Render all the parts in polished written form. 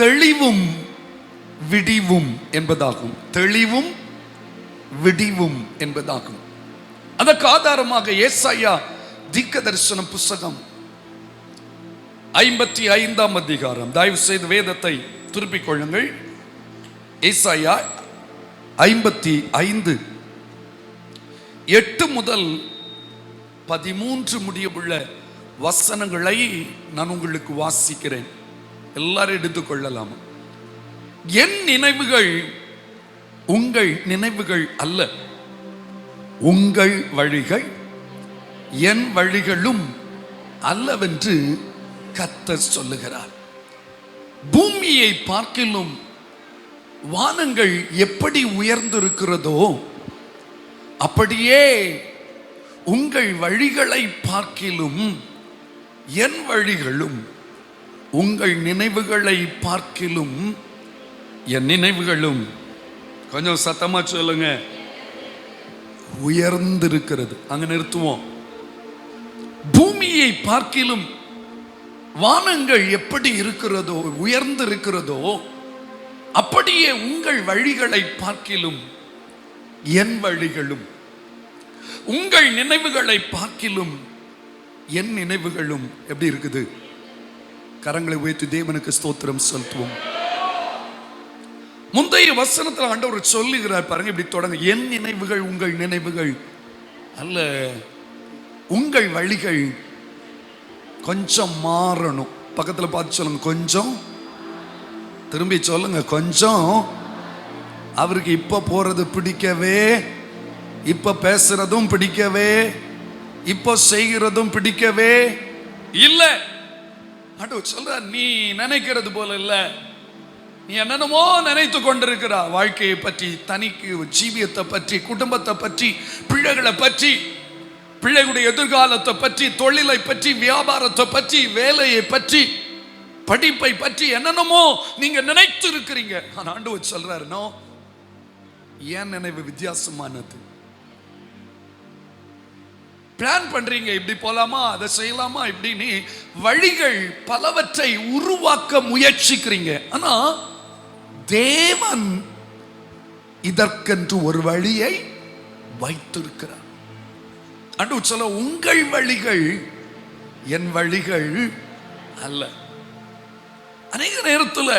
தெளிவும் விடிவும் என்பதாகும். தெளிவும் விடிவும் என்பதாகும். அதற்கு ஆதாரமாக ஏசாயா தீர்க்கதரிசன புஸ்தகம் 55ஆம் அதிகாரம். தயவு செய்து வேதத்தை திருப்பிக் கொள்ளுங்கள். ஏசாயா 55 8 முதல் 13 முடியவுள்ள வசனங்களை நான் உங்களுக்கு வாசிக்கிறேன். எல்லாரும் எடுத்துக்கொள்ளலாம். என் நினைவுகள் உங்கள் நினைவுகள் அல்ல, உங்கள் வழிகள் என் வழிகளும் அல்லவென்று கர்த்தர் சொல்லுகிறார். பூமியை பார்க்கிலும் வானங்கள் எப்படி உயர்ந்திருக்கிறதோ அப்படியே உங்கள் வழிகளை பார்க்கிலும் என் வழிகளும் உங்கள் நினைவுகளை பார்க்கிலும் என் நினைவுகளும், கொஞ்சம் சத்தமா சொல்லுங்க, உயர்ந்திருக்கிறது. அங்க நிறுத்துவோம். பூமியை பார்க்கிலும் வானங்கள் எப்படி இருக்கிறதோ, உயர்ந்திருக்கிறதோ அப்படியே உங்கள் வழிகளை பார்க்கிலும் என் வழிகளும் உங்கள் நினைவுகளை பார்க்கிலும் என் நினைவுகளும் எப்படி இருக்குது? கரங்களை உயர்த்தி தேவனுக்கு ஸ்தோத்திரம் செலுத்துவோம். முந்தைய வசனத்தில் ஆண்டவர் சொல்லுகிறார் பாருங்க, இப்படி தொடங்க. என் நினைவுகள் உங்கள் நினைவுகள் அல்ல, உங்கள் வழிகள் கொஞ்சம் மாறணும். பக்கத்துல பார்த்து சொல்லுங்க, கொஞ்சம். திரும்பி சொல்லுங்க, கொஞ்சம். அவருக்கு இப்ப போறது பிடிக்கவே, இப்ப பேசுறதும் பிடிக்கவே, இப்ப செய்கிறதும் பிடிக்கவே இல்லை. ஆண்டவர் சொல்ற, நீ நினைக்கிறது போல இல்ல, நீ என்னென்னமோ நினைத்து கொண்டிருக்கிறா. வாழ்க்கையை பற்றி, தனிக்கு ஜீவியத்தை பற்றி, குடும்பத்தை பற்றி, பிள்ளைகளை பற்றி, பிள்ளைகளுடைய எதிர்காலத்தை பற்றி, தொழிலை பற்றி, வியாபாரத்தை பற்றி, வேலையை பற்றி, படிப்பை பற்றி என்னென்னமோ நீங்க நினைத்து இருக்கிறீங்க. ஆனா ஆண்டவர் சொல்றாரு, நோ, என் நினைவு வித்தியாசமானது. பிளான் பண்றீங்க, இப்படி போலாமா, அதை செய்யலாமா, இப்படின்னு வழிகள் பலவற்றை உருவாக்க முயற்சிக்கிறீங்க. ஆனா தேவன் இதற்கென்று ஒரு வழியை வைத்திருக்கிறார். ஆண்டவர் சொல்ல, உங்கள் வழிகள் என் வழிகள் அல்ல. அநேக நேரத்தில்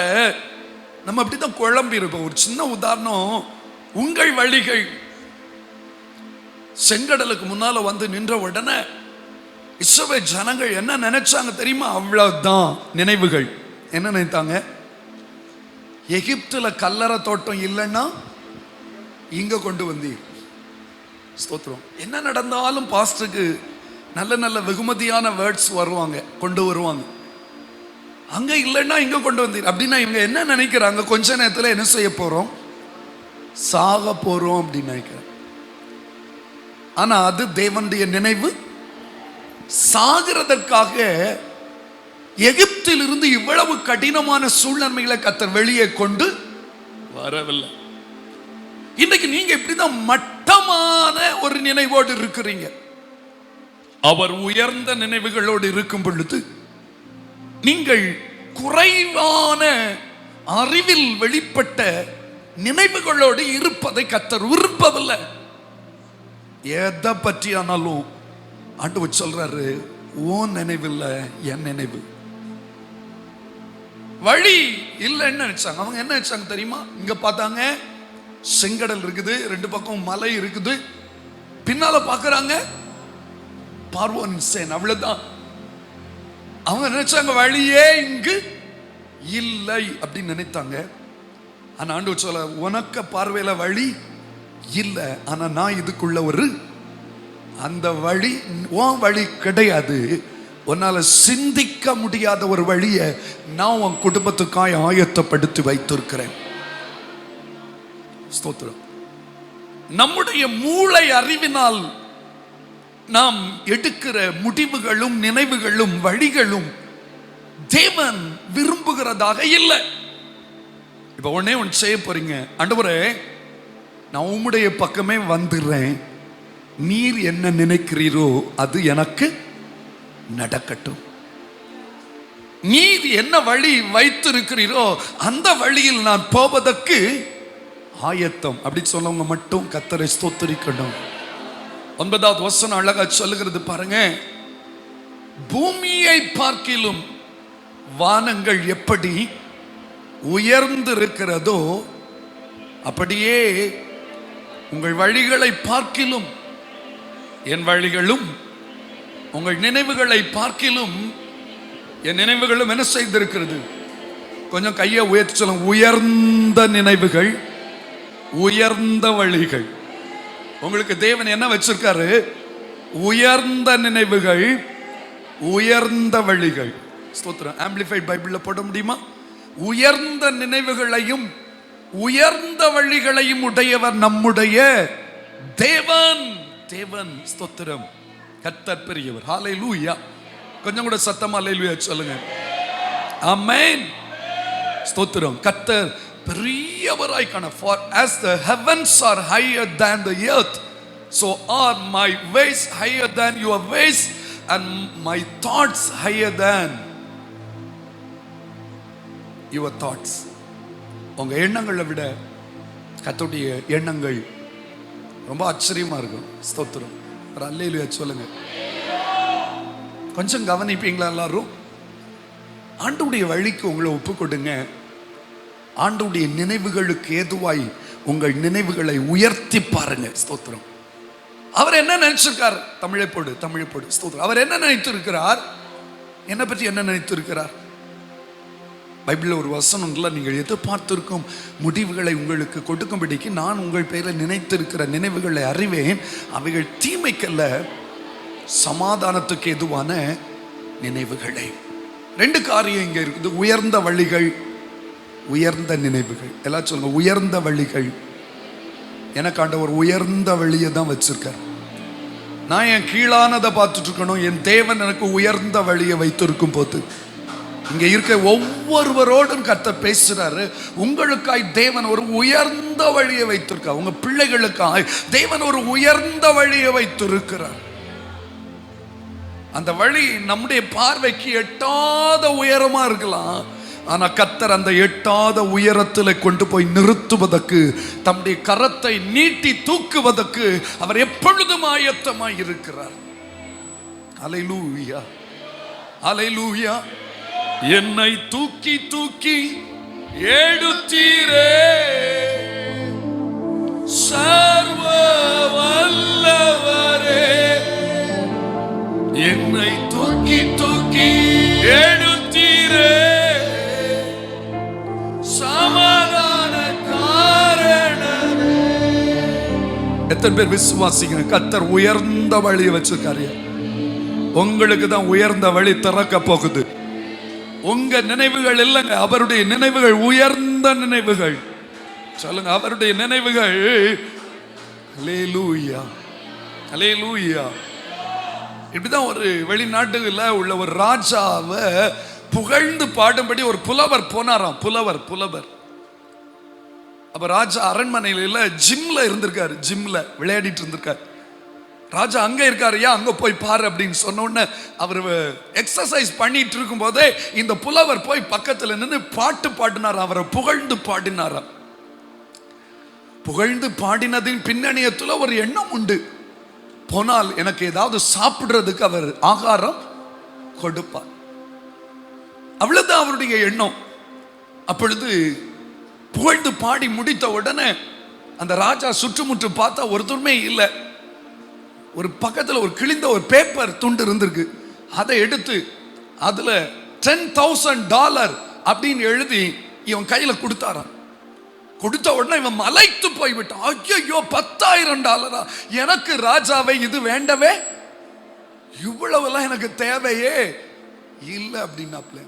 நம்ம அப்படிதான் குழம்பி இருப்போம். ஒரு சின்ன உதாரணம், உங்கள் வழிகள் செங்கடலுக்கு முன்னால வந்து நின்ற உடனே இஸ்ரவேல் ஜனங்கள் என்ன நினைச்சாங்க தெரியுமா? அவ்வளவுதான் நினைவுகள். என்ன நினைத்தாங்க? எகிப்துல கல்லறை தோட்டம் இல்லைன்னா இங்க கொண்டு வந்தீர். ஸ்தோத்திரம். என்ன நடந்தாலும் பாஸ்டருக்கு நல்ல நல்ல வெகுமதியான வேர்ட்ஸ் வருவாங்க, கொண்டு வருவாங்க. அங்க இல்லைன்னா இங்க கொண்டு வந்தீர் அப்படின்னா இவங்க என்ன நினைக்கிறாங்க? கொஞ்ச நேரத்தில் என்ன செய்ய போறோம்? சாக போறோம் அப்படின்னு நினைக்கிறேன். ஆனா அது தேவனுடைய நினைவு. சாகிறதற்காக எகிப்தில் இருந்து இவ்வளவு கடினமான சூழ்நிலைகளை கர்த்தர் வெளியே கொண்டு வரவில்லை. இன்னைக்கு நீங்க இப்படிதான் மட்டமான ஒரு நினைவோடு இருக்கிறீங்க. அவர் உயர்ந்த நினைவுகளோடு இருக்கும் பொழுது நீங்கள் குறைவான அறிவில் வெளிப்பட்ட நினைவுகளோடு இருப்பதை கர்த்தர் விரும்பவில்லை. எதை பற்றி ஆனாலும் ஆண்டவர் சொல்றாரு, ஓ நினைவில்லை, என் நினைவு. வழி இல்லைன்னு நினைச்சாங்க. அவங்க என்ன நினைச்சாங்க தெரியுமா? இங்க பார்த்தாங்க செங்கடல் இருக்குது, ரெண்டு பக்கம் மலை இருக்குது, பின்னால பாக்குறாங்க பார்வோன் சேன், அவ்வளவுதான். அவங்க நினைச்சாங்க வழியே இங்கு இல்லை அப்படின்னு நினைத்தாங்க. ஆனா ஆண்டவர் சொல்ல, உனக்கு பார்வையில வழி இல்லை, ஆனா நான் இதுக்குள்ள ஒரு அந்த வழி உன் வழி கிடையாது. உன்னால சிந்திக்க முடியாத ஒரு வழியை நான் உன் குடும்பத்துக்காய் ஆயத்தப்படுத்தி வைத்திருக்கிறேன். ஸ்தோத்திரம். நம்முடைய மூளை அறிவினால் நாம் எடுக்கிற முடிவுகளும் நினைவுகளும் வழிகளும் தேவன் விரும்புகிறதாக இல்லை. இப்ப உடனே ஒன்று செய்ய போறீங்க, ஆண்டவரே நான் உம்முடைய பக்கமே வந்துடுறேன், நீர் என்ன நினைக்கிறீரோ அது எனக்கு நடக்கட்டும். நீர் என்ன வழி வைத்திருக்கிறீரோ அந்த வழியில் நான் போவதற்கு ஆயத்தம். அப்படி சொல்லவங்க மட்டும் கர்த்தரை ஸ்தோத்திரிக்கணும். 9வது வசனம் அழகா சொல்லுகிறது பாருங்க. பூமியை பார்க்கிலும் வானங்கள் எப்படி உயர்ந்திருக்கிறதோ அப்படியே உங்கள் வழிகளை பார்க்கிலும் என் வழிகளும் உங்கள் நினைவுகளை பார்க்கிலும் என் நினைவுகளும் என்ன செய்திருக்கிறது. கொஞ்சம் கையை உயர்த்தி சொல்லுங்க. உயர்ந்த நினைவுகள், உயர்ந்த வழிகள். உங்களுக்கு தேவன் என்ன வச்சிருக்காரு? உயர்ந்த நினைவுகள், உயர்ந்த வழிகள். ஸ்தோத்திரம். ஆம்பிளிஃபைட் பைபிள்ல போட முடியுமா? உயர்ந்த நினைவுகளையும் உயர்ந்த வழிகளையும் உடையவர் நம்முடைய தேவன். தேவன். ஸ்தோத்திரம். கர்த்தர் பெரியவர். ஹல்லேலூயா. கொஞ்சம் கூட சத்தமா ஹல்லேலூயா சொல்லுங்க. ஆமென். ஸ்தோத்திரம். கர்த்தர் பெரியவராய் காண. For as the heavens are higher than the earth, so are my ways higher than your ways and my thoughts higher than your thoughts. உங்க எண்ணங்களை விட கர்த்தருடைய எண்ணங்கள் ரொம்ப ஆச்சரியமா இருக்கும். ஸ்தோத்திரம். ஒரு அல்லேலூயா சொல்லுங்க. கொஞ்சம் கவனிப்பீங்களா எல்லாரும்? ஆண்டவருடைய வழிக்கு உங்களை ஒப்பு கொடுங்க. ஆண்டவருடைய நினைவுகளுக்கு ஏதுவாய் உங்கள் நினைவுகளை உயர்த்தி பாருங்க. ஸ்தோத்திரம். அவர் என்ன நினைச்சிருக்கார்? தமிழை போடு, தமிழை போடு. ஸ்தோத்திரம். அவர் என்ன நினைத்திருக்கிறார்? என்ன பற்றி என்ன நினைத்திருக்கிறார்? பைபிளில் ஒரு வசனம்ல, நீங்கள் எதிர்பார்த்திருக்கும் முடிவுகளை உங்களுக்கு கொடுக்கும்படிக்கு நான் உங்கள் பெயரில் நினைத்திருக்கிற நினைவுகளை அறிவேன், அவைகள் தீமைக்கல்ல சமாதானத்துக்கு எதுவான நினைவுகளை. 2 காரியம் இங்க இருக்குது. உயர்ந்த வழிகள், உயர்ந்த நினைவுகள். எல்லாம் சொல்லுங்க. உயர்ந்த வழிகள். எனக்கு ஆண்டவர் உயர்ந்த வழியை தான் வச்சிருக்கார். நான் என் கீழானதை பார்த்துட்டு இருக்கணும். என் தேவன் எனக்கு உயர்ந்த வழியை வைத்திருக்கும் போது இங்க இருக்க ஒவ்வொருவரோடும் கர்த்தர் பேசுறாரு. உங்களுக்காய் தேவன் ஒரு உயர்ந்த வழியை வைத்திருக்கார். உங்க பிள்ளைகளுக்காய் தேவன் ஒரு உயர்ந்த வழியை வைத்திருக்கிறார். அந்த வழி நம்முடைய பார்வைக்கு எட்டாத உயரமா இருக்கலாம். ஆனா கர்த்தர் அந்த எட்டாத உயரத்தில் கொண்டு போய் நிறுத்துவதற்கு, தம்முடைய கரத்தை நீட்டி தூக்குவதற்கு அவர் எப்பொழுதும் ஆயத்தமாய் இருக்கிறார். அல்லேலூயா, அல்லேலூயா. என்னை தூக்கி தூக்கி எடுத்தீரே சர்வ வல்லவரே, என்னை தூக்கி தூக்கி எடுத்தீரே சமாதான காரணமே. எத்தனை பேர் விசுவாசிங்க? கர்த்தர் உயர்ந்த வழியை வச்சிருக்காரு. உங்களுக்கு தான் உயர்ந்த வழி திறக்க போகுது. உங்க நினைவுகள் இல்லைங்க, அவருடைய நினைவுகள் உயர்ந்த நினைவுகள். சொல்லுங்க, அவருடைய நினைவுகள். அல்லேலூயா, அல்லேலூயா. இப்படிதான் ஒரு வெளிநாட்டுல உள்ள ஒரு ராஜாவை புகழ்ந்து பாடும்படி ஒரு புலவர் போனாராம். புலவர். அப்ப ராஜா அரண்மனையில ஜிம்ல இருந்திருக்காரு. ஜிம்ல விளையாடிட்டு இருந்திருக்காரு. ராஜா அங்க இருக்காரு, அங்க போய் பாரு அப்படின்னு சொன்ன உடனே அவர் எக்ஸசைஸ் பண்ணிட்டு இருக்கும் போதே இந்த புலவர் போய் பக்கத்துல நின்று பாட்டு பாடினாராம். அவரை புகழ்ந்து பாடினாராம். புகழ்ந்து பாடினதின் பின்னணியத்துல ஒரு எண்ணம் உண்டு. போனால் எனக்கு ஏதாவது சாப்பிடுறதுக்கு அவர் ஆகாரம் கொடுப்பார். அவ்வளவுதான் அவருடைய எண்ணம். அப்பொழுது புகழ்ந்து பாடி முடித்த உடனே அந்த ராஜா சுற்றுமுற்று பார்த்தா ஒருத்தருமே இல்லை. ஒரு பக்கத்தில் ஒரு கிழிந்த ஒரு பேப்பர் துண்டு இருந்திருக்கு. அதை எடுத்து அதுல $10,000 அப்படின்னு எழுதி இவன் கையில கொடுத்தாராம். கொடுத்த உடனே இவன் மலைத்து போய்விட்டான். ஐயோ, $10,000? எனக்கு ராஜாவை இது வேண்டவே, இவ்வளவுலாம் எனக்கு தேவையே இல்லை அப்படின்னாப்ல.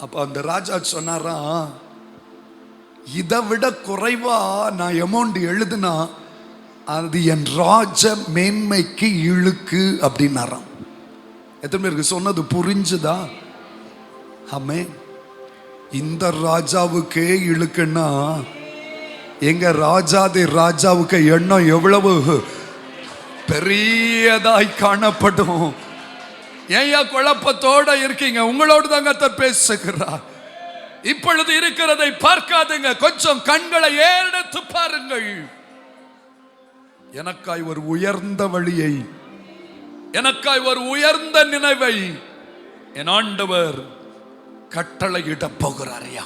அப்ப அந்த ராஜா சொன்னாராம், இதை விட குறைவா நான் அமௌண்ட் எழுதுனா அது என் ராஜ மேன்மைக்கு இழுக்கு அப்படின்னாராம். எத்தனை பேருக்கு சொன்னது புரிஞ்சுதா? ஆமென். இந்த ராஜாவுக்கே இழுக்குன்னா எங்க ராஜாவுக்கு எண்ணம் எவ்வளவு பெரியதாய் காணப்படும். ஏயா குழப்பத்தோட இருக்கீங்க? உங்களோடு தான் கர்த்தர் பேசுகிறார். இப்பொழுது இருக்கிறதை பார்க்காதுங்க, கொஞ்சம் கண்களை ஏறெடுத்து பாருங்கள். எனக்காய் ஒரு உயர்ந்த வழியை, எனக்காய் ஒரு உயர்ந்த நினைவை என் ஆண்டவர் கட்டளையிட போகிறாரையா.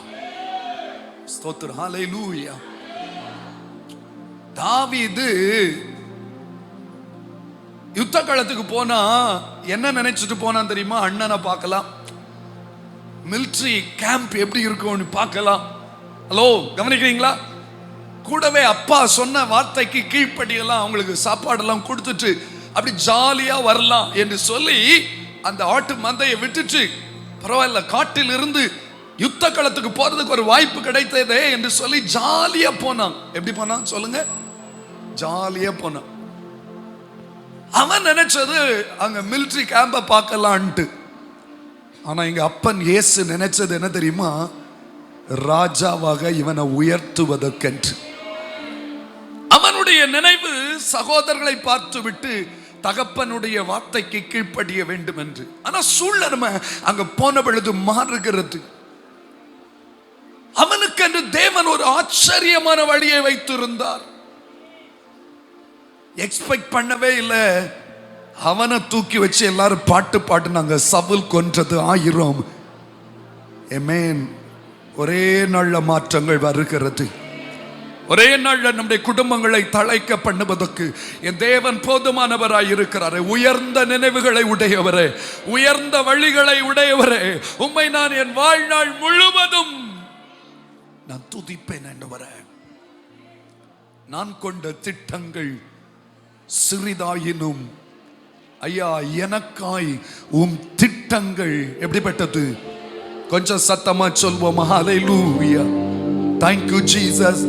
ஸ்தோத்திரம், ஹல்லேலூயா. தாவீது யுத்த காலத்துக்கு போனா என்ன நினைச்சிட்டு போனான் தெரியுமா? அண்ணனை பார்க்கலாம், மிலிட்டரி கேம்ப் எப்படி இருக்கும்னு பார்க்கலாம். ஹலோ, கவனிக்கிறீங்களா? கூடவே அப்பா சொன்ன வார்த்தைக்கு கீழ்ப்படியெல்லாம் அவங்களுக்கு சாப்பாடெல்லாம் கொடுத்துட்டு அப்படி ஜாலியா வரலாம் என்று சொல்லி அந்த ஆட்டு மந்தையை விட்டுட்டு பரவாயில்ல, காட்டில் இருந்து யுத்த களத்துக்கு போறதுக்கு ஒரு வாய்ப்பு கிடைத்ததே என்று சொல்லி ஜாலியா போனான். எப்படி போனான் சொல்லுங்க? ஜாலியா போனான். அவன் நினைச்சது அங்க மிலிட்டரி கேம்ப பார்க்கலான்ட்டு. ஆனா எங்க அப்பன் இயேசு நினைச்சது என்ன தெரியுமா? ராஜாவாக இவனை உயர்த்துவதற்கென்று. அவனுடைய நினைவு சகோதரர்களை பார்த்து விட்டு தகப்பனுடைய வார்த்தைக்கு கீழ்ப்படிய வேண்டும் என்று. ஆனா சூழ்நிலை அங்க போன பொழுது மாறுகிறது. அவனுக்கு என்று தேவன் ஒரு ஆச்சரியமான வழியை வைத்திருந்தார். எக்ஸ்பெக்ட் பண்ணவே இல்லை. அவனை தூக்கி வச்சு எல்லாரும் பாட்டு பாட்டுனாங்க, சவுல் கொன்றது 1000. ஆமென். ஒரே நாள்ல மாற்றங்கள் வருகிறது. ஒரே நாள்ல நம்முடைய குடும்பங்களை தழைக்க பண்ணுவதற்கு என் தேவன் போதுமானவராய் இருக்கிறாரே. உயர்ந்த நினைவுகளை உடையவரே, உயர்ந்த வழிகளை உடையவரே, உம்மை நான் என் வாழ்நாள் முழுவதும் நான் துதிப்பேன் என்றவரே. நான் கொண்ட திட்டங்கள் சிறிதாயினும் ஐயா, எனக்காய் உம் திட்டங்கள் எப்படிப்பட்டது? கொஞ்சம் சத்தமா சொல்வோம். ஹல்லேலூயா. Thank you Jesus.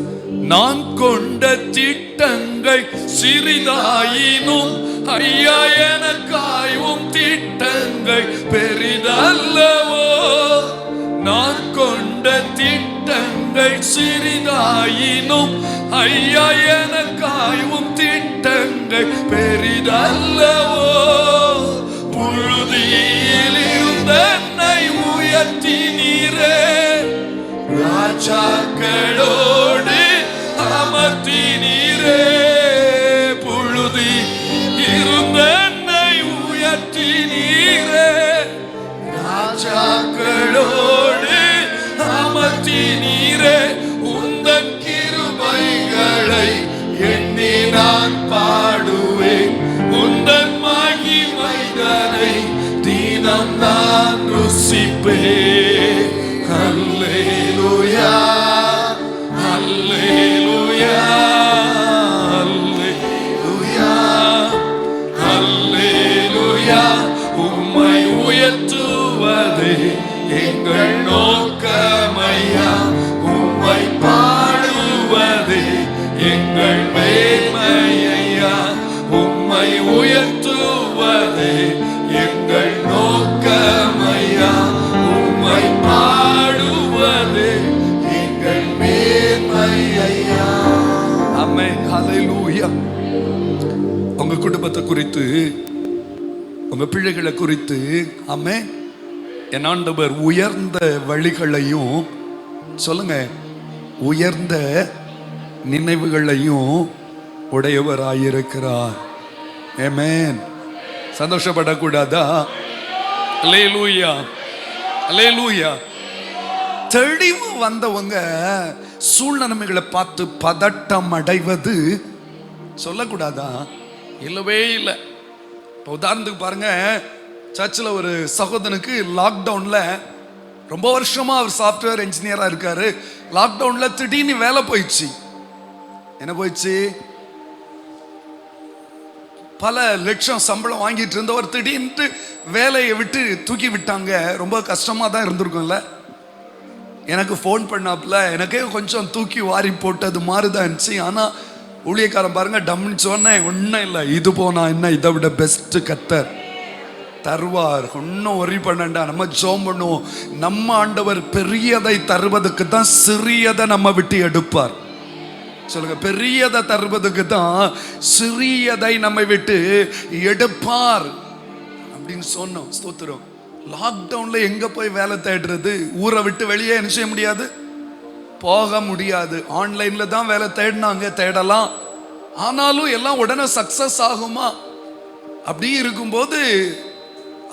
நான் கொண்ட திட்டங்கள் சிறிதாயினும் ஐயா, எனக்காய் உம் திட்டங்கள் பெரிதல்லவோ. நான் கொண்ட திட்டங்கள் சிறிதாயினும் ஐயா, எனக்காய் உம் திட்டங்கள் பெரிதல்லவோ. புழுதியில் இருந்த என்னை உயர்த்தினீரே, ராஜாக்களோடு அமர்த்தினீரே. புழுதி இருந்த என்னை உயர்த்தினீரே, ராஜாக்களோடு அமர்த்தினீரே. உந்தன் கிருபைகளை எண்ணி நான் பாடுவேன், உந்தன் மகிமைதனை தினம் நான் ருசிப்பேன். ஹல்லேலூயா, ஹல்லேலூயா, ஹல்லேலூயா, ஹல்லேலூயா. உம்மை உயர்த்துவதே எங்கள் நோக்கமையா, உம்மை பாடுவதே எங்கள் மேன்மையா. உம்மை உயர்த்துவதே எங்கள் நோக்கமையா, உம்மை பாடுவதே எங்கள் மேன்மையா. ஆமென். ஹல்லேலூயா. உங்க குடும்பத்தை குறித்து, உங்க பிள்ளைகளை குறித்து ஆமென், என் ஆண்டவர் உயர்ந்த வழிகளையும் சொல்லுங்க, உயர்ந்த நினைவுகளையும் உடையவராயிருக்கிறார். ஆமென். சந்தோஷப்படக்கூடாதா? அல்லேலூயா, அல்லேலூயா. தெளிவு வந்தவங்க சூழ்நிலைமைகளை பார்த்து பதட்டம் அடைவது சொல்லக்கூடாதா? இல்லவே இல்லை. இப்போ உதாரணத்துக்கு பாருங்க, சர்ச்சில் ஒரு சகோதரனுக்கு லாக்டவுன்ல, ரொம்ப வருஷமா அவர் சாஃப்ட்வேர் இன்ஜினியரா இருக்காரு, லாக்டவுன்ல திடீர்னு வேலை போயிடுச்சு. என்ன போயிடுச்சு? பல லட்சம் சம்பளம் வாங்கிட்டு இருந்தவர் திடீர்னு வேலையை விட்டு தூக்கி விட்டாங்க. ரொம்ப கஷ்டமா தான் இருந்திருக்கும்ல. எனக்கு ஃபோன் பண்ணாப்புல, எனக்கே கொஞ்சம் தூக்கி வாரி போட்டது மாதிரி தான் இருந்துச்சு. ஆனால் ஊழியக்காரன் பாருங்க, டம்னு சொன்னேன், ஒன்றும் இல்லை, இது போனா என்ன, இதை விட பெஸ்ட் கர்த்தர் தருவார், ஒன்றும் ஒரி பண்ணண்டா, நம்ம ஜெபம் பண்ணுவோம். நம்ம ஆண்டவர் பெரியதை தருவதற்கு தான் சிறியதை நம்ம விட்டு எடுப்பார். சொல்லுங்க, பெரியதை தருவதற்கு தான் சிறியதை நம்மை விட்டு எடுப்பார். அப்படின்னு சொன்னோம். ஸ்தோத்திரம். லாக்டவுன்ல எங்க போய் வேலை தேடுறது? ஊரை விட்டு வெளியே என்ன செய்ய முடியாது, போக முடியாது. ஆன்லைன்ல தான் வேலை தேடினாங்க, தேடலாம். ஆனாலும் எல்லாம் உடனே சக்சஸ் ஆகுமா? அப்படி இருக்கும்போது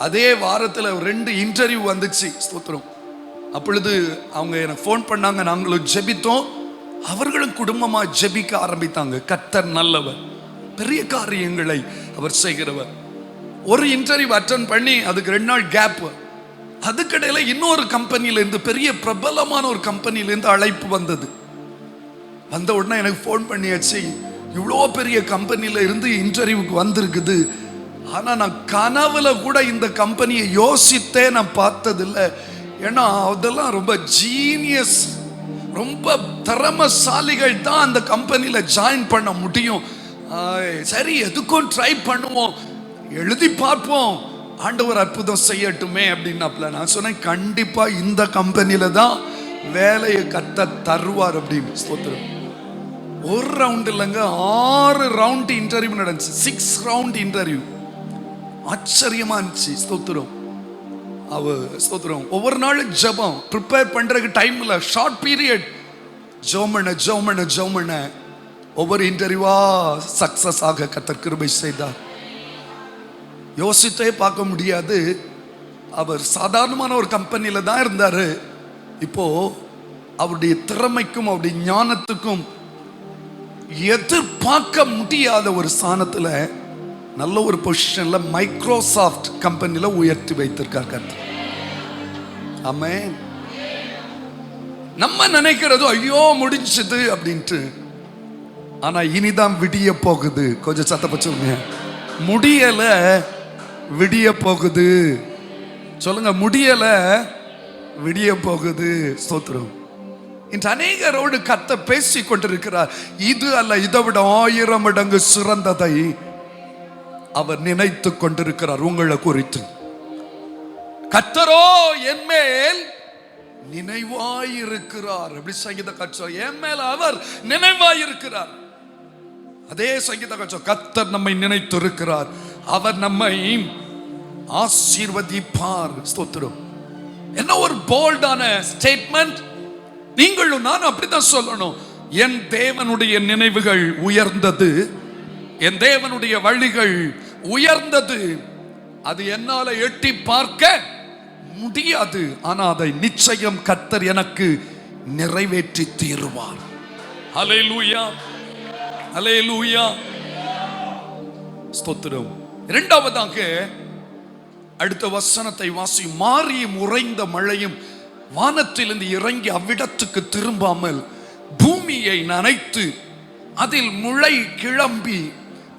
அதே வாரத்தில் 2 இன்டர்வியூ வந்துச்சு. ஸ்தோத்திரம். அப்பொழுது அவங்க எனக்கு ஃபோன் பண்ணாங்க, நாங்களும் ஜெபித்தோம். அவர்களும் குடும்பமா ஜெபிக்க ஆரம்பித்தாங்க. கர்த்தர் நல்லவர், பெரிய காரியங்களை அவர் செய்கிறவர். ஒரு இன்டர்வியூ அட்டெண்ட் பண்ணி அதுக்கு 2 நாள் கேப். அதுக்கிடையில இன்னொரு கம்பெனியில இருந்து, பெரிய பிரபலமான ஒரு கம்பெனியில இருந்து அழைப்பு வந்தது. வந்த உடனே எனக்கு ஃபோன் பண்ணியாச்சு, இவ்வளோ பெரிய கம்பெனியில இருந்து இன்டர்வியூக்கு வந்திருக்குது. ஆனா நான் கனவுல கூட இந்த கம்பெனியை யோசித்தே நான் பார்த்ததில்லை. ஏன்னா அதெல்லாம் ரொம்ப ஜீனியஸ், ரொம்ப திறமசாலிகள் தான் அந்த கம்பெனியில ஜாயின் பண்ண முடியும். சரி, எதுக்கும் ட்ரை பண்ணுவோம், எழுதி பார்ப்போம், ஆண்டவர் அற்புதம் செய்யட்டுமே அப்படின்னாப்ல. நான் சொன்னேன், கண்டிப்பா இந்த கம்பெனியில தான் வேலையை கத்த தருவார் அப்படின்னு. ஸ்தோத்திரம். ஒரு ரவுண்ட் இல்லைங்க, 6 ரவுண்ட் இன்டர்வியூ நடந்துச்சு. 6 ரவுண்ட் இன்டர்வியூ. ஆச்சரியமா இருந்துச்சு. ஸ்தோத்திரம். ஸ்தோத்திரம். ஒவ்வொரு நாளும் ஜெபம், ப்ரிப்பேர் பண்றதுக்கு டைம் இல்லை, ஷார்ட் பீரியட். ஜெபம் ஒவ்வொரு இன்டர்வியூவா சக்சஸ் ஆக கர்த்தர் கிருபை செய்தார். யோசித்தே பார்க்க முடியாது. அவர் சாதாரணமான ஒரு கம்பெனியில தான் இருந்தாரு. இப்போ அவருடைய திறமைக்கும் அவருடைய ஞானத்துக்கும் எதிர்பார்க்க முடியாத ஒரு ஸ்தானத்துல, நல்ல ஒரு பொசிஷன்ல மைக்ரோசாஃப்ட் கம்பெனில உயர்த்தி வைத்திருக்கார் கர்த்தர். ஆமென். நம்ம நினைக்கிறது ஐயோ முடிஞ்சது அப்படின்ட்டு. ஆனா இனிதான் விடிய போகுது. கொஞ்சம் சத்தப்ப சொல்லுங்க, முடியல, விடிய போகுது. சொல்லுங்க, முடியல, விடிய போகுது. ஸ்தோத்திரம். இன்று அநேகரோடு கர்த்தர் பேசி கொண்டிருக்கிறார். இது அல்ல, இதை விட 1000 மடங்கு சிறந்ததை அவர் நினைத்து கொண்டிருக்கிறார் உங்களை குறித்து. கர்த்தரோ என் மேல் நினைவாயிருக்கிறார். அப்படி சங்கீத கட்சம், என் மேல் அவர் நினைவாயிருக்கிறார். அதே சங்கீத கட்சம், கர்த்தர் நம்மை நினைத்து இருக்கிறார், அவர் நம்மை ஆசீர்வதிப்பார். ஸ்தோத்திரம். என்ன ஒரு போல்டான ஸ்டேட்மெண்ட். நீங்களும் நான் அப்படித்தான் சொல்லணும். என் தேவனுடைய நினைவுகள் உயர்ந்தது, என் தேவனுடைய வழிகள் உயர்ந்தது. அது என்னால எட்டி பார்க்க முடியாது, ஆனா அதை நிச்சயம் கர்த்தர் எனக்கு நிறைவேற்றி தீருவார். ஹல்லேலூயா, ஹல்லேலூயா. ஸ்தோத்திரம். இரண்டாவதாக அடுத்த வசனத்தை வாசி. மாரியும் உறைந்த மழையும் வானத்திலிருந்து இறங்கி அவ்விடத்துக்கு திரும்பாமல் பூமியை நனைத்து அதில் முளை கிளம்பி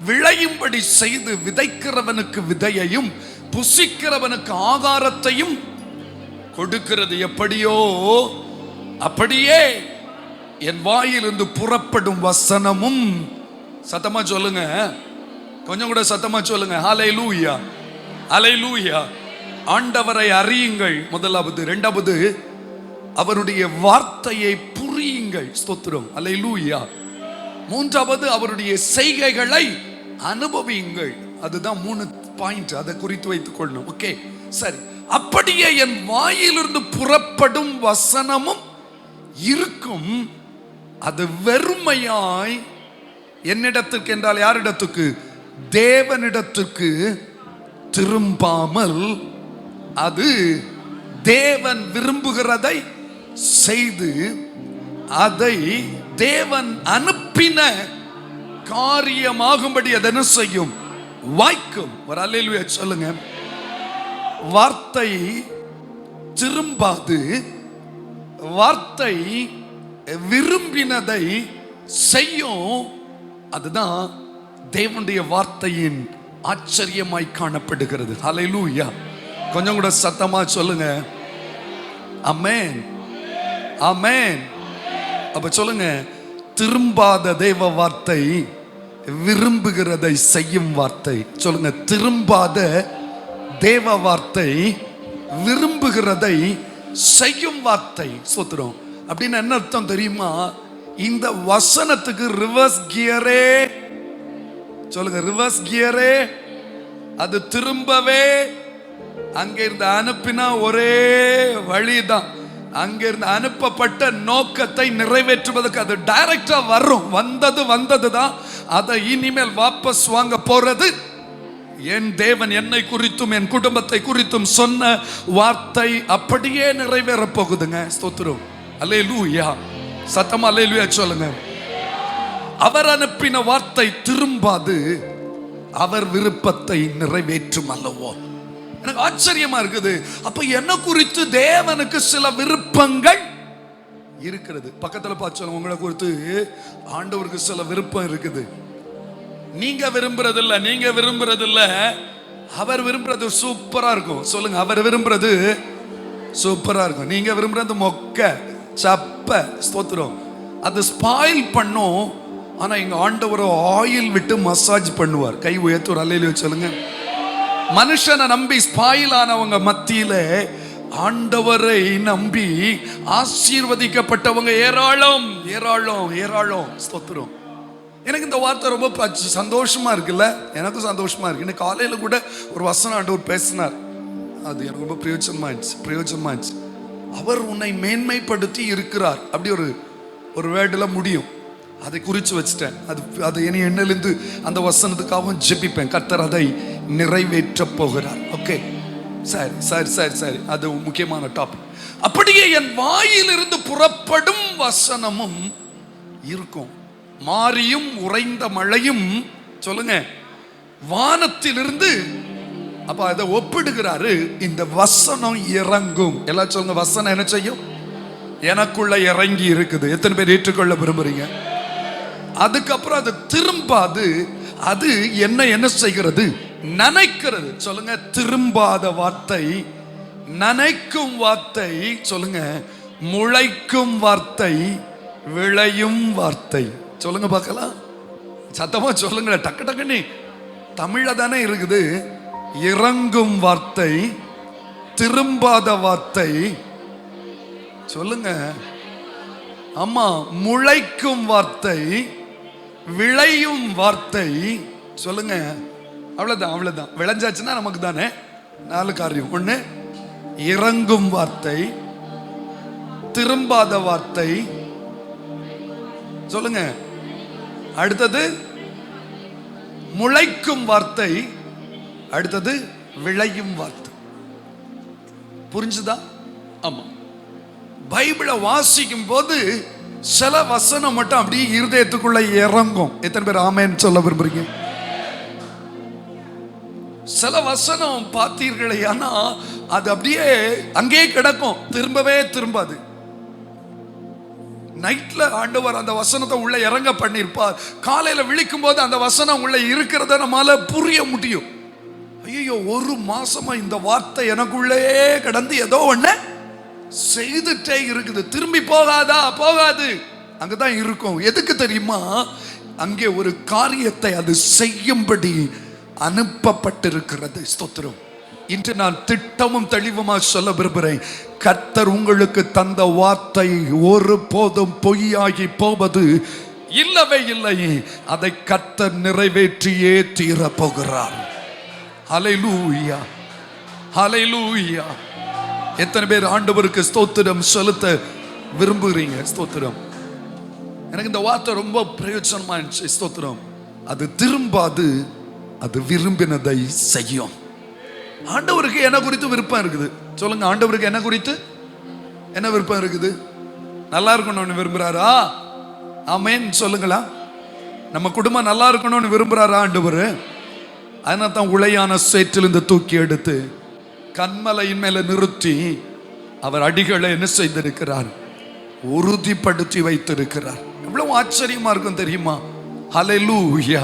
விளையும்படி செய்து விதைக்கிறவனுக்கு விதையையும் புசிக்கிறவனுக்கு ஆகாரத்தையும் கொடுக்கிறது. எப்படியோ அப்படியே என் வாயிலிருந்து புறப்படும் வசனமும். சத்தமா சொல்லுங்க, கொஞ்சம் கூட சத்தமா சொல்லுங்க. ஹல்லேலூயா, ஹல்லேலூயா. ஆண்டவரை அறியுங்கள் முதலாவது. இரண்டாவது, அவருடைய வார்த்தையை புரியுங்கள். ஸ்தோத்திரம். ஹல்லேலூயா. மூன்றாவது, அவருடைய செய்கைகளை அனுபவியுங்கள். அதுதான் 3 பாயிண்ட். அதை குறித்து வைத்துக் கொள்ளணும். ஓகே, சரி. அப்படியே என் வாயிலிருந்து புறப்படும் வசனமும் இருக்கும், அது வெறுமையாய் என்னிடத்துக்கு என்றால் யாரிடத்துக்கு? தேவனிடத்துக்கு திரும்பாமல் அது தேவன் விரும்புகிறதை செய்து அதை தேவன் அனுப்பின காரியமாகும்படி அது என்ன செய்யும்? வாய்க்கும். ஒரு அல்லேலூயா சொல்லுங்க. வார்த்தை திரும்பாது, வார்த்தை விரும்பினதை செய்யும். அதுதான் தேவனுடைய வார்த்தையின் ஆச்சரியமாய் காணப்படுகிறது. ஹல்லேலூயா. கொஞ்சம் கூட சத்தமா சொல்லுங்க. ஆமென், ஆமென். அப்ப சொல்லுங்க, திரும்பாத தேவ வார்த்தை விரும்புகிறதை செய்யும் வார்த்தை. சொல்லுங்க, திரும்பாத தேவ வார்த்தை விரும்புகிறதை செய்யும் வார்த்தை. ஸ்தோத்திரம். அப்படின்னு என்ன அர்த்தம் தெரியுமா? இந்த வசனத்துக்கு ரிவர்ஸ் கியரே. சொல்லுங்க, ரிவர்ஸ் கியரே. அது திரும்பவே அங்கிருந்து அனுப்பினா ஒரே வழிதான். அங்கிருந்து அனுப்பப்பட்ட நோக்கத்தை நிறைவேற்றுவதற்கு அது டைரக்டா வரும். வந்தது தான். அதை இனிமேல் வாபஸ் வாங்க போறது என் தேவன் என்னை குறித்தும் என் குடும்பத்தை குறித்தும் சொன்ன வார்த்தை அப்படியே நிறைவேற போகுதுங்க. ஸ்தோத்திரம். அல்லேலூயா. சத்தமா அல்லேலூயா சொல்லுங்க. அவர் அனுப்பின வார்த்தை திரும்பாது, அவர் விருப்பத்தை நிறைவேற்றும் அல்லவோ. எனக்கு ஆச்சரியமா இருக்குது. அப்ப என்ன குறித்து தேவனுக்கு சில விருப்பங்கள் இருக்கிறது. பக்கத்துல பார்த்து உங்களை குறித்து ஆண்டவருக்கு சில விருப்பம் இருக்குது. நீங்க விரும்புறது இல்ல, அவர் விரும்புறது சூப்பரா இருக்கும். சொல்லுங்க, அவர் விரும்புறது சூப்பரா இருக்கும். நீங்க விரும்புறது மொக்க சப்ப. ஸ்தோத்திரம். அது ஸ்பாயில் பண்ணும். ஆனா எங்க ஆண்டவர் ஆயில் விட்டு மசாஜ் பண்ணுவார். கை உயர்த்து ஒரு அல்லேலூயா சொல்லுங்க. மனுஷனை நம்பி ஸ்பாயில் ஆனவங்க மத்தியில ஆண்டவரை நம்பி ஆசீர்வதிக்கப்பட்டவங்க ஏராளம் ஏராளம் ஏராளம். ஸ்தோத்திரம். எனக்கு இந்த வார்த்தை ரொம்ப சந்தோஷமா இருக்குல்ல. எனக்கும் சந்தோஷமா இருக்கு. இன்னைக்கு காலையில கூட ஒரு வசனம் ஆண்டவர் பேசினார். அது எனக்கு ரொம்ப பிரயோஜனமாச்சு. அவர் உன்னை மேன்மைப்படுத்தி இருக்கிறார். அப்படி ஒரு வேர்டுல முடியும். அதை குறிச்சு வச்சுட்டேன். அது இனி எண்ணிலிருந்து அந்த வசனத்துக்காகவும் ஜெபிப்பேன். கர்த்தர் அதை நிறைவேற்ற போகிறார். ஓகே, சரி. அது முக்கியமான டாபிக். அப்படியே என் வாயிலிருந்து புறப்படும் வசனமும் இருக்கும். மாரியும் உறைந்த மழையும். சொல்லுங்க, வானத்திலிருந்து. அப்ப அதை ஒப்பிடுகிறாரு. இந்த வசனம் இறங்கும். எல்லாம் சொல்லுங்க, வசனம் என்ன செய்யும்? எனக்குள்ள இறங்கி இருக்குது. எத்தனை பேர் ஏற்றுக்கொள்ள விரும்புறீங்க? அதுக்கப்புறம் அது திரும்பாது. அது என்ன செய்கிறது? நனைக்கிறது. சொல்லுங்க, திரும்பாத வார்த்தை, நனைக்கும் வார்த்தை. சொல்லுங்க, முளைக்கும் வார்த்தை, விளையும் வார்த்தை. சொல்லுங்க பார்க்கலாம், சத்தமா சொல்லுங்க. டக்குன்னு தமிழ்ல தானே இருக்குது. இறங்கும் வார்த்தை, திரும்பாத வார்த்தை. சொல்லுங்க. ஆமா, முளைக்கும் வார்த்தை, விளையும் வார்த்தை. சொல்லுங்க. அவ்வளவுதான். விளைஞ்சாச்சுன்னா நமக்கு தானே 4 காரியம். ஒண்ணு, இறங்கும் வார்த்தை, திரும்பாத வார்த்தை. சொல்லுங்க. அடுத்தது முளைக்கும் வார்த்தை, அடுத்தது விளையும் வார்த்தை. புரிஞ்சுதா? ஆமா. பைபிளை வாசிக்கும் போது சில வசனம் மட்டும் அப்படியே இருதயத்துக்குள்ள இறங்கும். எத்தனை பேர் ஆமென் சொல்ல விரும்புறீங்க? சில வசனம் பார்த்தீர்களே, ஆனா அது அப்படியே அங்கே கிடக்கும், திரும்பவே திரும்பாது. நைட்ல ஆண்டவர் அந்த வசனத்தை உள்ள இறங்க பண்ணிருப்பார். காலையில விழிக்கும் போது அந்த வசனம் உள்ள இருக்கிறத நம்மால புரிய முடியும். ஐயோ, 1 மாசமா இந்த வார்த்தை எனக்குள்ளே கிடந்து ஏதோ ஒண்ணு செய்துட்டே இருக்குது. திரும்பி போகாது, அங்கதான் இருக்கும். எதுக்கு தெரியுமா? அங்கே ஒரு காரியத்தை அது செய்யும்படி அனுப்பப்பட்டிருக்கிறது. ஸ்தோத்திரம். இன்று நான் திட்டமும் தெளிவுமா சொல்ல விரும்புகிறேன். கர்த்தர் உங்களுக்கு தந்த வார்த்தை ஒருபோதும் பொய்யாகி போவது இல்லவே இல்லை. அதை கர்த்தர் நிறைவேற்றியே தீர போகிறார். ஹல்லேலூயா, ஹல்லேலூயா. எத்தனை பேர் ஆண்டவருக்கு ஸ்தோத்திரம் செலுத்த விரும்புகிறீங்க? ஸ்தோத்திரம். எனக்கு இந்த வார்த்தை ரொம்ப பிரயோஜனமா இருந்துச்சு. ஸ்தோத்திரம். அது திரும்பாது, அது விரும்பினதை செய்யும். ஆண்டவருக்கு என்ன குறித்து விருப்பம் இருக்குது? சொல்லுங்க, ஆண்டவருக்கு என்ன குறித்து என்ன விருப்பம் இருக்குது? நல்லா இருக்கணும்னு விரும்புறாரா? ஆமென் சொல்லுங்களா. நம்ம குடும்பம் நல்லா இருக்கணும்னு விரும்புறாரா ஆண்டவர்? அதனால தான் உளையான சேற்றிலிருந்து தூக்கி எடுத்து கன்மலையின் மேல நிறுத்தி அவர் அடிகளை என்ன செய்திருக்கிறார்? உறுதிப்படுத்தி வைத்திருக்கிறார். எவ்வளவு ஆச்சரியமா இருக்கும் தெரியுமா? ஹல்லேலூயா.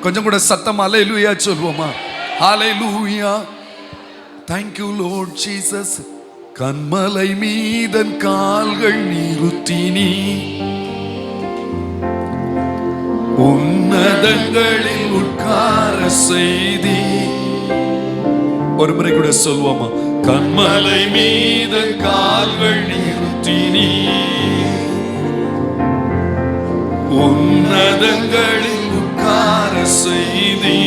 கொஞ்சம் கூட சத்தமா ஹல்லேலூயா சொல்வோமா? ஹல்லேலூயா. Thank you Lord Jesus. கன்மலை மீதன் கால்கள் நிறுத்தினி, உன்னதங்களில் உட்கார செய்தி. ஒரு முறை கூட சொல்வோமா? கன்மலை மீதன் கால்கள் நிறுத்தினி, உன்னதங்களில் உட்கார செய்தி.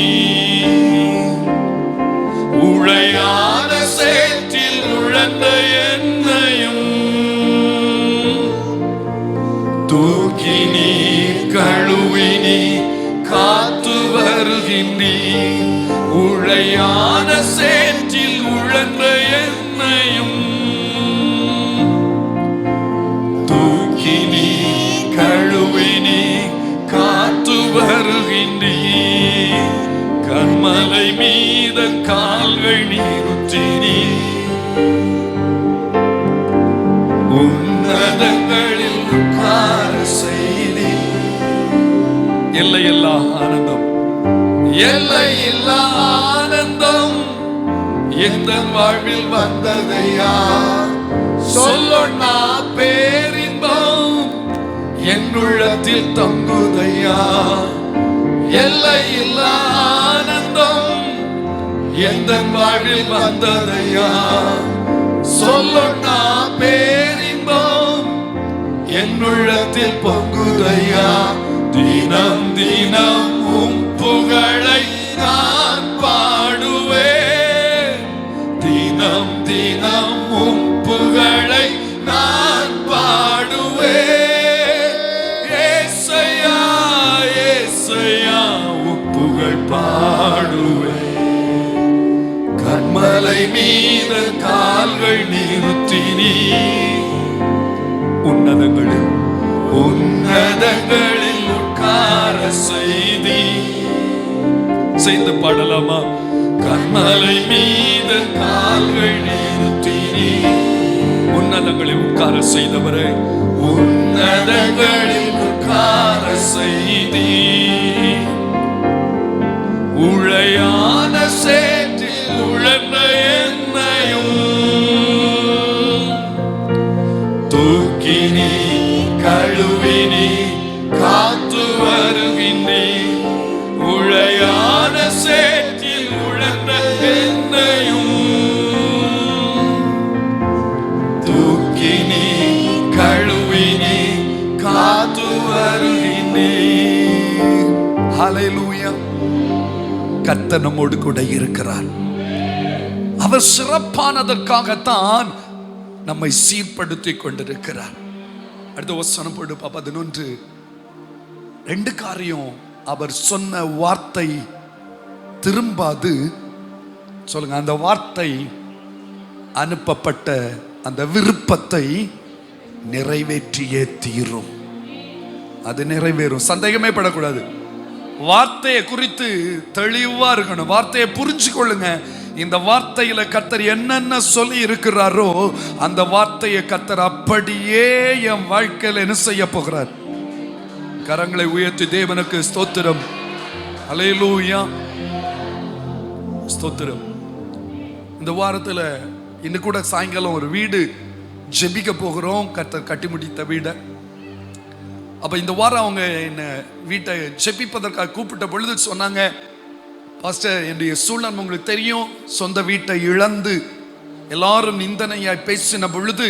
உளையாத தூக்கி நீ கழுவி நீ காத்து வருகின்றீர். உழையான சேற்றில் உழன்ற என்னையும் தூக்கி நீ கழுவி நீ காத்து வருகின்றீர். கண்மலை மீத கால்கள் நீருற்றினீ. உன்னதங்களில் உட்கார செய்தி. எல்லையில்லா ஆனந்தம், எல்லையில்லா ஆனந்தம் எந்த வாழ்வில் வந்ததையா. சொல்லொன்னா பேரின்பம் என் உள்ளத்தில் தங்குதையா. எல்லையில்லா ஆனந்தம் எந்த வாழ்வில் வந்ததையா. சொல்லொன்னா பேரின்பம் என் உள்ளத்தில் பொங்குதையா. தினம் தினம் உம் புகழை நான் பாடுவேன். தினம் தினம் உம் புகழை நான் பாடுவேன். ஏசையா ஏசையா உம் புகழ் பாடுவேன். கண்மலை மீத கால்கள் நிறுத்தினீ. உன்னதங்களில் உன்னதங்களில் உட்கார செய்தி. செய்து பாடலாமா? கண்மலை மீத கால்கள் நிறுத்தினீ. உன்னதங்களில் உட்கார செய்தவரை உன்னதங்களில் உட்கார செய்தி. உழையான சேற்றில் உழன்ற என்னையும் தூக்கி நீ கழுவி நீ காத்து வருகின்றீர். உழையான சேற்றில் உழன்ற என்னையும் தூக்கி நீ கழுவி நீ காத்து வருகின்றீர். ஹல்லேலூயா. கர்த்தர் நம்மோடு கூட இருக்கிறார். அவர் சிறப்பானதற்காகத்தான் நம்மை சீர்படுத்தி கொண்டிருக்கிறார். அடுத்த வசனம் போடு 11. 2 காரியம். அவர் சொன்ன வார்த்தை திரும்பாது. சொல்லுங்க, அந்த வார்த்தை அனுப்பப்பட்ட அந்த விருப்பத்தை நிறைவேற்றியே தீரும். அது நிறைவேறும், சந்தேகமே படக்கூடாது. வார்த்தையை குறித்து தெளிவா இருக்கணும். வார்த்தையை புரிஞ்சு கொள்ளுங்க. இந்த வார்த்தையில கர்த்தர் என்னென்ன சொல்லி இருக்கிறாரோ அந்த வார்த்தையை கர்த்தர் அப்படியே என் வாழ்க்கையில் என்ன செய்ய போகிறார். கரங்களை உயர்த்தி தேவனுக்கு ஸ்தோத்திரம். ஹல்லேலூயா, ஸ்தோத்திரம். இந்த வாரத்தில் இன்னும் கூட சாயங்காலம் ஒரு வீடு ஜெபிக்க போகிறோம். கர்த்தர் கட்டி முடித்த வீடை. அப்போ இந்த வாரம் அவங்க என்ன வீட்டை ஜெபிப்பதற்காக கூப்பிட்ட பொழுது சொன்னாங்க, பாஸ்டர், என்னுடைய சூழ்நிலை உங்களுக்கு தெரியும். சொந்த வீட்டை இழந்து எல்லாரும் நிந்தனையாய் பேசின பொழுது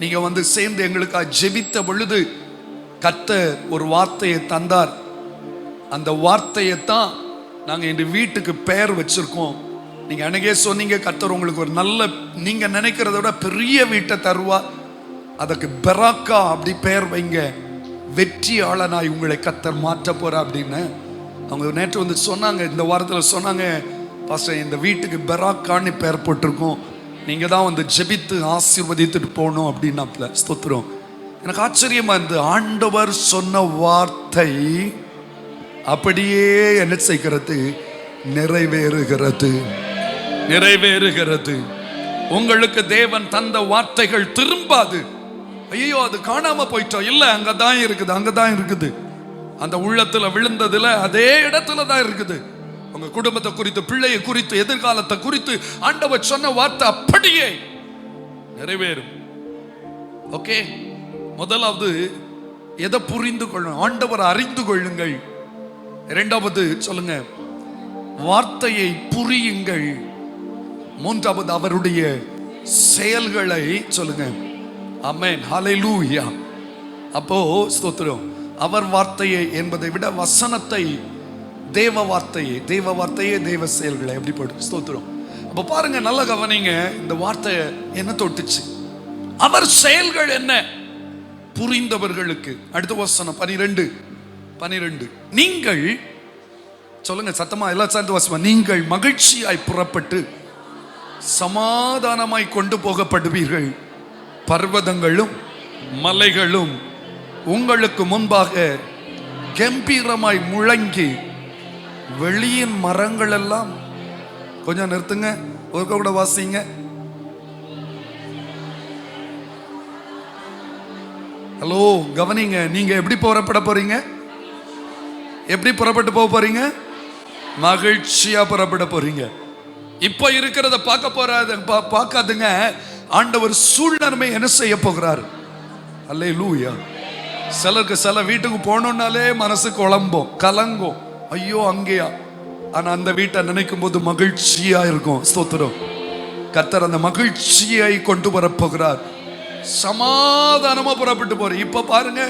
நீங்க வந்து சேர்ந்து எங்களுக்காக ஜெபித்த பொழுது கர்த்தர் ஒரு வார்த்தையை தந்தார். அந்த வார்த்தையை தான் நாங்கள் எங்கள் வீட்டுக்கு பெயர் வச்சிருக்கோம். நீங்க அன்னைக்கே சொன்னீங்க, கர்த்தர் உங்களுக்கு ஒரு நல்ல, நீங்க நினைக்கிறத விட பெரிய வீட்டை தருவா, அதுக்கு பெராக்கா அப்படி பெயர் வைங்க, வெற்றியாளனாய் உங்களை கர்த்தர் மாற்ற போற அப்படின்னு அவங்க நேற்று வந்து சொன்னாங்க. இந்த வாரத்தில் சொன்னாங்க, பாஸ்டர், இந்த வீட்டுக்கு பெராக்கான்னு பெயர் போட்டிருக்கோம், நீங்க தான் வந்து ஜெபித்து ஆசீர்வதித்துட்டு போகணும் அப்படின்னாப்ல. ஸ்தோத்திரம். எனக்கு ஆச்சரியமா இருந்து, ஆண்டவர் சொன்ன வார்த்தை அப்படியே என்ன செய்கிறது, நிறைவேறுகிறது, நிறைவேறுகிறது. உங்களுக்கு தேவன் தந்த வார்த்தைகள் திரும்பாது. ஐயோ அது காணாம போயிட்டோம், இல்ல அங்கதான் இருக்குது, அங்கதான் இருக்குது. அந்த உள்ளத்துல விழுந்ததுல அதே இடத்துல தான் இருக்குது. உங்க குடும்பத்தை குறித்து, பிள்ளையை குறித்து, எதிர்காலத்தை குறித்து ஆண்டவர் சொன்ன வார்த்தை அப்படியே நிறைவேறும். ஓகே, முதலாவது எதை புரிந்து கொள்ளணும், ஆண்டவர் அறிந்து கொள்ளுங்கள். இரண்டாவது சொல்லுங்க, வார்த்தையை புரியுங்கள். மூன்றாவது அவருடைய செயல்களை சொல்லுங்க. ஆமென், ஹல்லேலூயா. அப்போ ஸ்தோத்திரம். அவர் வார்த்தையை என்பதை விட வசனத்தை, தேவ வார்த்தையை, தேவ வார்த்தையே தேவ செயல்களை எப்படி போட்டு. ஸ்தோத்திரம். அப்போ பாருங்க, நல்ல கவனிங்க, இந்த வார்த்தை என்ன தொட்டுச்சு, அவர் செயல்கள் என்ன புரிந்தவர்களுக்கு. அடுத்த வசனம் 12. நீங்கள் சொல்லுங்க சத்தமா, எல்லா சேர்ந்து வசனம். நீங்கள் மகிழ்ச்சியாய் புறப்பட்டு சமாதானமாய் கொண்டு போகப்படுவீர்கள். பர்வதங்களும் மலைகளும் உங்களுக்கு முன்பாக கம்பீரமாய் முழங்கி, வெளியின் மரங்கள் எல்லாம். கொஞ்சம் நிறுத்துங்க, ஒரு கூட வாசிங்க. ஹலோ, கவனிங்க. நீங்க எப்படி புறப்பட போறீங்க? எப்படி புறப்பட்டு போக போறீங்க? மகிழ்ச்சியா புறப்பட போறீங்க. இப்ப இருக்கிறத பார்க்காதுங்க. ஆண்டவர் சூழ்நிலை என்ன செய்ய போகிறார்? அல்லேலூயா. சிலருக்கு சில வீட்டுக்கு போனோம்னாலே மனசு குழம்பும், கலங்கும். ஐயோ அங்கேயா. ஆனா அந்த வீட்டை நினைக்கும் போது மகிழ்ச்சியா இருக்கும். ஸ்தோத்திரம். கர்த்தர் அந்த மகிழ்ச்சியை கொண்டு வரப்போகிறார். சமாதானமா புறப்பட்டு போறேன். இப்ப பாருங்க,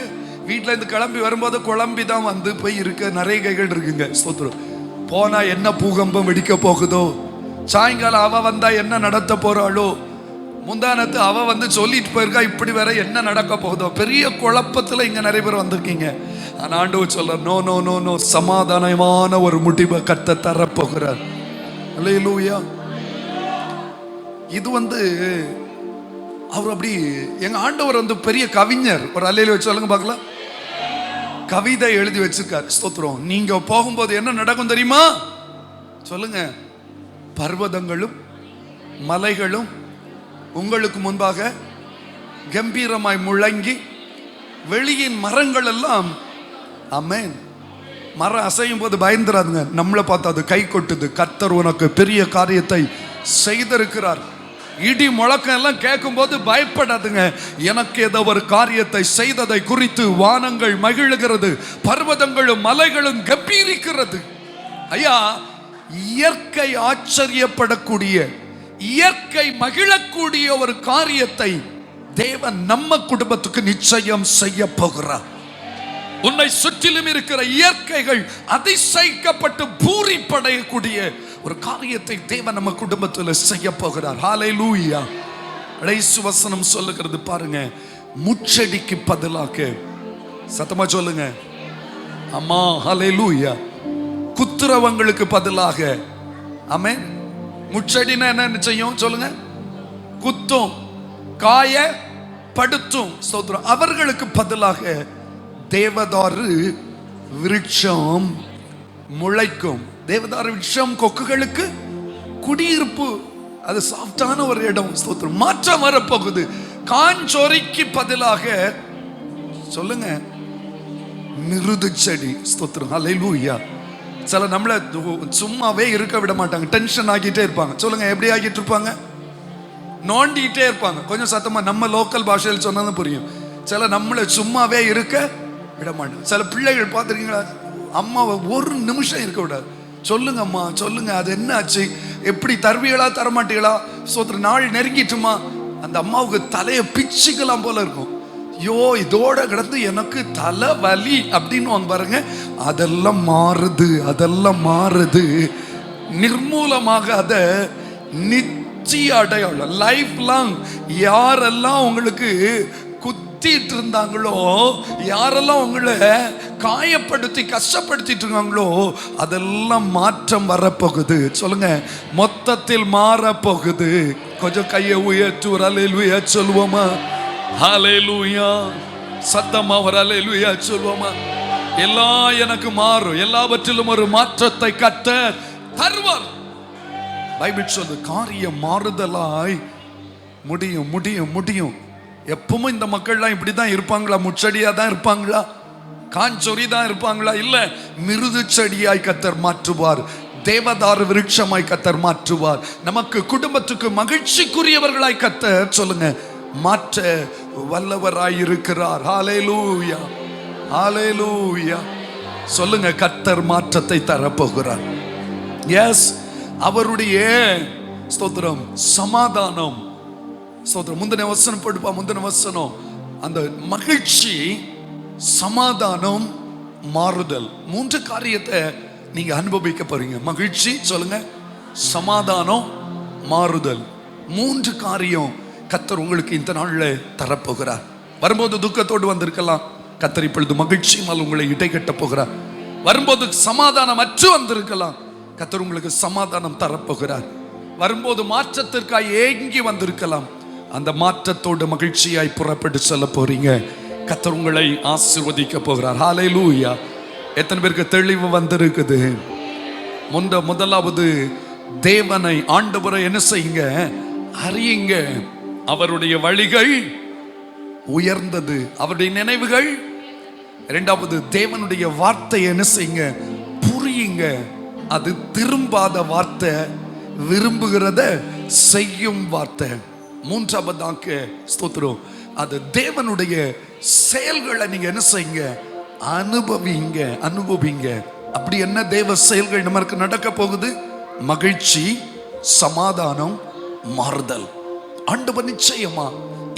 வீட்டுல இருந்து கிளம்பி வரும்போது குழம்பி தான் வந்து போய் இருக்க நிறைய கைகள் இருக்குங்க. ஸ்தோத்திரம். போனா என்ன பூகம்பம் வெடிக்க போகுதோ, சாயங்காலம் அவ வந்தா என்ன நடத்த போறாளோ, முந்தானத்து அவ வந்து சொல்லிட்டு போயிருக்கா இப்படி வேற என்ன நடக்க போகுதோ, பெரிய குழப்பத்துல இங்க நிறைய பேர் வந்திருக்கீங்க. ஆனா ஆண்டவர் சொல்ற, நோ நோ நோ நோ, சமாதானமான ஒரு முடிவை கர்த்தர் தரப்போகிறார். அல்லேலூயா. இது வந்து அவர் அப்படி, எங்க ஆண்டவர் வந்து பெரிய கவிஞர். ஒரு அல்லேலூயா சொல்லுங்க பார்க்கலாம். கவிதை எழுதி வச்சிருக்கார். ஸ்தோத்திரம். நீங்க போகும்போது என்ன நடக்கும் தெரியுமா? சொல்லுங்க. பர்வதங்களும் மலைகளும் உங்களுக்கு முன்பாக கம்பீரமாய் முழங்கி, வெளியின் மரங்கள் எல்லாம். ஆமென். மரம் அசையும் போது பயந்துராதுங்க. நம்மளை பார்த்து அது கை கொட்டுது. கர்த்தர் உனக்கு பெரிய காரியத்தை செய்திருக்கிறார். இடி முழக்கம் எல்லாம் கேட்கும் போது பயப்படாதுங்க. எனக்கு ஏதோ ஒரு காரியத்தை செய்ததை குறித்து வானங்கள் மகிழுகிறது, பர்வதங்களும் மலைகளும் கம்பீரிக்கிறது. ஐயா, இயற்கை ஆச்சரியப்படக்கூடிய, இயற்கை மகிழக்கூடிய ஒரு காரியத்தை தேவன் நம்ம குடும்பத்துக்கு நிச்சயம் செய்ய போகிறார். உன்னை சுற்றிலும் இருக்கிற இயற்கைகள் அதிசயிக்கப்பட்டு பூரிப்படையக்கூடிய ஒரு காரியத்தை தேவன் நம்ம குடும்பத்தில் செய்ய போகிறார். ஹல்லேலூயா. கடைசி வசனம் சொல்லுகிறது பாருங்க. முச்செடிக்கு பதிலாக, சத்தமா சொல்லுங்க அம்மா, ஹல்லேலூயா, குத்துறவங்களுக்கு பதிலாக. ஆமென். முச்செடினா என்ன செய்யும் சொல்லுங்க? குத்தும், காய படுத்தும். ஸ்தோத்திரம். அவர்களுக்கு பதிலாக தேவதாரு விருட்சம் முளைக்கும். தேவதாரு விருட்சம் கொக்குகளுக்கு குடியிருப்பு. அது சாஃப்டான ஒரு இடம். ஸ்தோத்திரம். மாற்றம் வரப்போகுது. காஞ்சொரிக்கு பதிலாக சொல்லுங்க மிருது செடி. ஸ்தோத்திரம். ஹல்லேலூயா. சில நம்மள சும்மாவே இருக்க விட மாட்டாங்க. டென்ஷன் ஆகிட்டே இருப்பாங்க. சொல்லுங்க, எப்படி ஆகிட்டு இருப்பாங்க? நோண்டிட்டே இருப்பாங்க. கொஞ்சம் சத்தமா நம்ம லோக்கல் பாஷையில் சொன்னாலும் புரியும். சில நம்மளை சும்மாவே இருக்க விட மாட்டாங்க. சில பிள்ளைகள் பார்த்துருக்கீங்களா, அம்மாவை ஒரு நிமிஷம் இருக்க விடாது. சொல்லுங்க அம்மா, சொல்லுங்க, அது என்ன ஆச்சு, எப்படி தருவீங்களா தரமாட்டீங்களா, சோத்திர நாள் நெருங்கிட்டுமா, அந்த அம்மாவுக்கு தலையை பிச்சுக்கலாம் போல இருக்கும். ஐயோ இதோட கிடந்து எனக்கு தலை வலி அப்படின்னு பாருங்க. அதெல்லாம் மாறுது, அதெல்லாம் மாறுது. நிர்மூலமாக அதை நிச்சய அடையாளம் லைஃப் லாங். யாரெல்லாம் உங்களுக்கு குத்திட்டு இருந்தாங்களோ, யாரெல்லாம் உங்களை காயப்படுத்தி கஷ்டப்படுத்திட்டு இருக்காங்களோ, அதெல்லாம் மாற்றம் வரப்போகுது. சொல்லுங்க, மொத்தத்தில் மாறப்போகுது. கொஞ்சம் கையை உயர்த்து ஒரு அல்லேலூயா சொல்லுவோமா? ஹல்லேலூயா. சத்தமா ஒரு அல்லேலூயா சொல்லுவோமா? எல்லாம் எனக்கு மாறும். எல்லாவற்றிலும் ஒரு மாற்றத்தை கர்த்தர் தருவார். பைபிள் சொல்லுது, காரியம் மாறுதலாய் முடியும் முடியும் முடியும். எப்பவும் இந்த மக்கள்லாம் இப்படிதான் இருப்பாங்களா? முச்செடியா தான் இருப்பாங்களா? காஞ்சொரி தான் இருப்பாங்களா? இல்ல, மிருது செடியாய் கர்த்தர் மாற்றுவார். தேவதாரு விருட்சமாய் கர்த்தர் மாற்றுவார். நமக்கு குடும்பத்துக்கு மகிழ்ச்சிக்குரியவர்களாய் கர்த்தர் சொல்லுங்க மாற்ற வல்லவராய் இருக்கிறார். ஹல்லேலூயா, ஹல்லேலூயா. சொல்லுங்க, கர்த்தர் மாற்றத்தை தரப்போகிறார். எஸ், அவருடைய ஸ்தோத்திரம் சமாதானம். ஸ்தோத்திரம். முந்தின வசனம் போடுப்பா, முந்தின வசனம். அந்த மகிழ்ச்சி, சமாதானம், மாறுதல், மூன்று காரியத்தை நீங்க அனுபவிக்க போறீங்க. மகிழ்ச்சி சொல்லுங்க, சமாதானம், மாறுதல், மூன்று காரியம் கர்த்தர் உங்களுக்கு இந்த நாள்ல தரப்போகிறார். வரும்போது துக்கத்தோடு வந்திருக்கலாம். கர்த்தர் இப்பொழுது மகிழ்ச்சியினால் உங்களை இடைக்கட்ட போகிறார். வரும்போது சமாதானம் அற்று வந்திருக்கலாம். கர்த்தர் உங்களுக்கு சமாதானம் தரப்போகிறார். வரும்போது மாற்றத்திற்காக ஏங்கி வந்திருக்கலாம். அந்த மாற்றத்தோடு மகிழ்ச்சியாய் புறப்பட்டு செல்ல போறீங்க. கர்த்தர் உங்களை ஆசீர்வதிக்க போகிறார். ஹல்லேலூயா. எத்தனை பேருக்கு தெளிவு வந்திருக்குது? முதலாவது தேவனை, ஆண்டவரை என்ன செய்யுங்க? அறியுங்க. அவருடைய வழிகள் உயர்ந்தது, அவருடைய நினைவுகள். இரண்டாவது, தேவனுடைய வார்த்தை என்ன செய்யுங்க? புரியுங்க. அது திரும்பாத வார்த்தை, விரும்புகிறத செய்யும் வார்த்தை. மூன்றாவதாக ஸ்தோத்திரம், அது தேவனுடைய செயல்களை நீங்க என்ன செய்யுங்க? அனுபவிங்க. அப்படி என்ன தேவ செயல்கள் நமக்கு நடக்க போகுது? மகிழ்ச்சி, சமாதானம், மாறுதல். ஆண்டவர் நிச்சயமா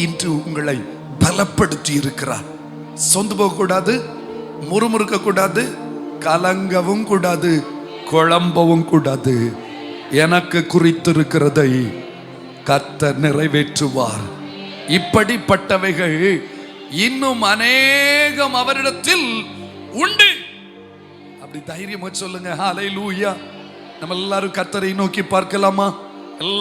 இன்று உங்களை பலப்படுத்தி இருக்கிறார். சொந்து போக கூடாது, முறுமுறுக்க கூடாது, கலங்கவும் கூடாது, குழம்பவும் கூடாது. எனக்கு குறித்திருக்கிறதை கர்த்தர் நிறைவேற்றுவார். இப்படிப்பட்டவைகள் இன்னும் அநேகம் அவரிடத்தில் உண்டு. அப்படி தைரியமா சொல்லுங்க. ஹல்லேலூயா. நம்ம எல்லாரும் கர்த்தரை நோக்கி பார்க்கலாமா?